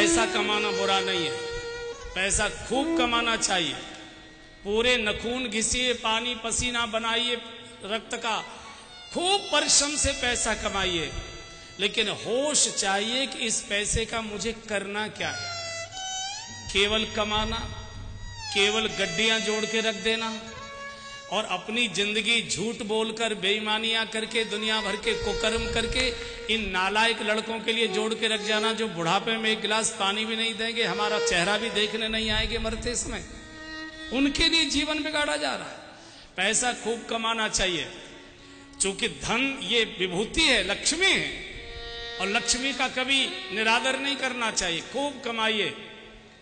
पैसा कमाना बुरा नहीं है, पैसा खूब कमाना चाहिए। पूरे नखून घिसिए, पानी पसीना बनाइए रक्त का, खूब परिश्रम से पैसा कमाइए, लेकिन होश चाहिए कि इस पैसे का मुझे करना क्या है। केवल कमाना, केवल गड्डियां जोड़ के रख देना और अपनी जिंदगी झूठ बोलकर बेईमानियां करके दुनिया भर के कुकर्म करके इन नालायक लड़कों के लिए जोड़ के रख जाना जो बुढ़ापे में एक गिलास पानी भी नहीं देंगे, हमारा चेहरा भी देखने नहीं आएंगे मरते समय, उनके लिए जीवन बिगाड़ा जा रहा है। पैसा खूब कमाना चाहिए, चूंकि धन ये विभूति है, लक्ष्मी है, और लक्ष्मी का कभी निरादर नहीं करना चाहिए। खूब कमाइए,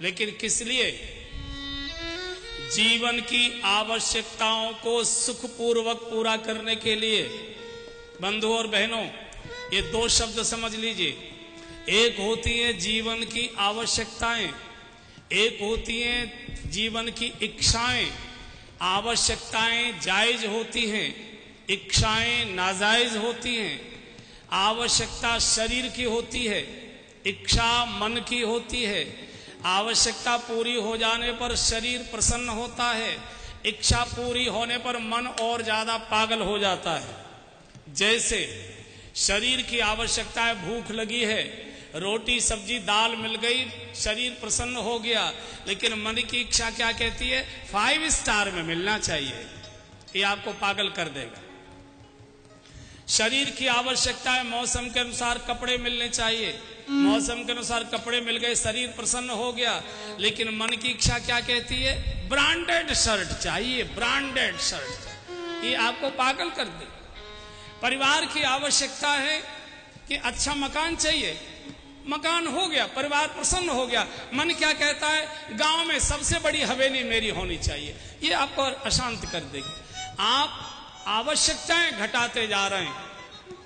लेकिन किस लिए? जीवन की आवश्यकताओं को सुखपूर्वक पूरा करने के लिए। बंधुओं और बहनों, ये दो शब्द समझ लीजिए। एक होती है जीवन की आवश्यकताएं, एक होती हैं जीवन की इच्छाएं। आवश्यकताएं जायज होती हैं, इच्छाएं नाजायज होती हैं। आवश्यकता शरीर की होती है, इच्छा मन की होती है। आवश्यकता पूरी हो जाने पर शरीर प्रसन्न होता है, इच्छा पूरी होने पर मन और ज्यादा पागल हो जाता है। जैसे शरीर की आवश्यकता है, भूख लगी है, रोटी सब्जी दाल मिल गई, शरीर प्रसन्न हो गया, लेकिन मन की इच्छा क्या कहती है? 5 स्टार में मिलना चाहिए। ये आपको पागल कर देगा। शरीर की आवश्यकता है, मौसम के अनुसार कपड़े मिलने चाहिए, मौसम के अनुसार कपड़े मिल गए, शरीर प्रसन्न हो गया, लेकिन मन की इच्छा क्या कहती है? ब्रांडेड शर्ट चाहिए, ब्रांडेड शर्ट। ये आपको पागल कर दे। परिवार की आवश्यकता है कि अच्छा मकान चाहिए, मकान हो गया, परिवार प्रसन्न हो गया, मन क्या कहता है? गांव में सबसे बड़ी हवेली मेरी होनी चाहिए। ये आपको अशांत कर देगी। आप आवश्यकताएं घटाते जा रहे हैं,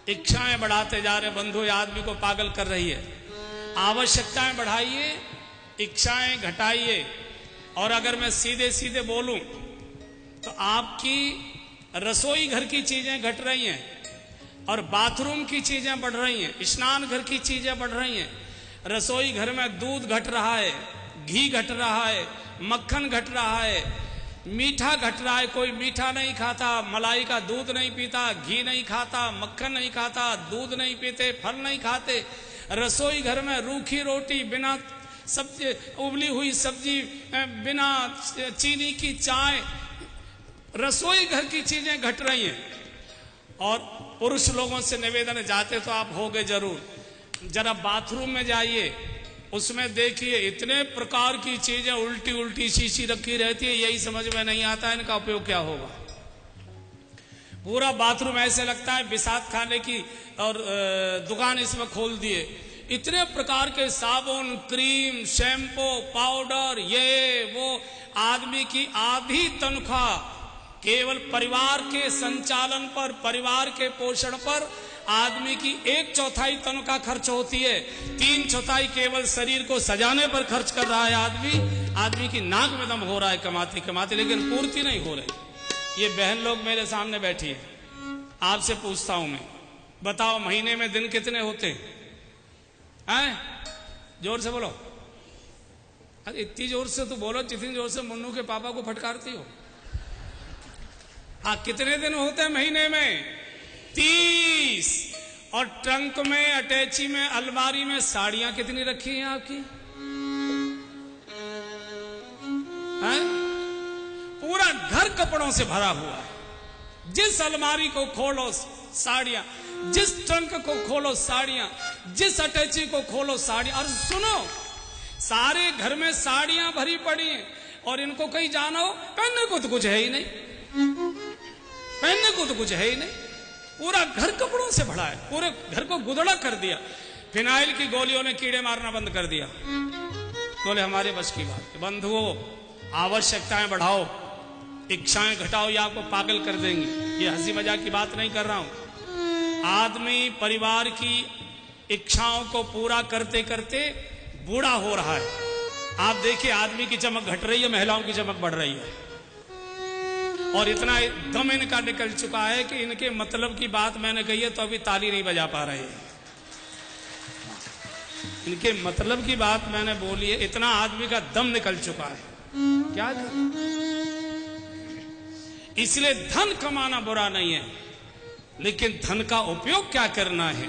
इच्छाएं बढ़ाते जा रहे हैं। बंधु, आदमी को पागल कर रही है। आवश्यकताएं बढ़ाइए, इच्छाएं घटाइए। और अगर मैं सीधे सीधे बोलूं तो आपकी रसोई घर की चीजें घट रही हैं और बाथरूम की चीजें बढ़ रही हैं, स्नान घर की चीजें बढ़ रही हैं। रसोई घर में दूध घट रहा है, घी घट रहा है, मक्खन घट रहा है, मीठा घट रहा है। कोई मीठा नहीं खाता, मलाई का दूध नहीं पीता, घी नहीं खाता, मक्खन नहीं खाता, दूध नहीं पीते, फल नहीं खाते। रसोई घर में रूखी रोटी, बिना सब्जी, उबली हुई सब्जी, बिना चीनी की चाय, रसोई घर की चीजें घट रही हैं। और पुरुष लोगों से निवेदन, जाते तो आप होगे जरूर, जरा बाथरूम में जाइए, उसमें देखिए इतने प्रकार की चीजें उल्टी उल्टी शीशी रखी रहती है, यही समझ में नहीं आता है इनका उपयोग क्या होगा। पूरा बाथरूम ऐसे लगता है बिसात खाने की और दुकान इसमें खोल दिए। इतने प्रकार के साबुन, क्रीम, शैम्पू, पाउडर, ये वो। आदमी की आधी तनख्वाह केवल परिवार के संचालन पर, परिवार के पोषण पर आदमी की 1/4 तनख्वाह खर्च होती है। 3/4 केवल शरीर को सजाने पर खर्च कर रहा है आदमी की नाक में दम हो रहा है कमाते कमाते, लेकिन पूर्ति नहीं हो रही। ये बहन लोग मेरे सामने बैठी है, आपसे पूछता हूं मैं, बताओ महीने में दिन कितने होते हैं? जोर से बोलो। अरे इतनी जोर से तो बोलो जितनी जोर से मुन्नू के पापा को फटकारती हो। हाँ, कितने दिन होते हैं महीने में? 30। और ट्रंक में, अटैची में, अलमारी में साड़ियां कितनी रखी हैं आपकी? हैं? पूरा घर कपड़ों से भरा हुआ है। जिस अलमारी को खोलो साड़ियां, जिस ट्रंक को खोलो साड़ियां, जिस अटैची को खोलो साड़ियां। और सुनो, सारे घर में साड़ियां भरी पड़ी हैं और इनको कहीं जानो, पहनने को तो कुछ है ही नहीं, पहनने को तो कुछ है ही नहीं। पूरा घर कपड़ों से भरा है, पूरे घर को गुदड़ा कर दिया। फिनाइल की गोलियों ने कीड़े मारना बंद कर दिया। बोले हमारे बस की बात है। बंधुओं, आवश्यकताएं बढ़ाओ, इच्छाएं घटाओ, ये आपको पागल कर देंगी। ये हंसी मजाक की बात नहीं कर रहा हूं। आदमी परिवार की इच्छाओं को पूरा करते करते बूढ़ा हो रहा है। आप देखिए, आदमी की चमक घट रही है, महिलाओं की चमक बढ़ रही है। और इतना दम इनका निकल चुका है कि इनके मतलब की बात मैंने कही है तो अभी ताली नहीं बजा पा रहे हैं। इनके मतलब की बात मैंने बोली है, इतना आदमी का दम निकल चुका है, क्या करें। इसलिए धन कमाना बुरा नहीं है, लेकिन धन का उपयोग क्या करना है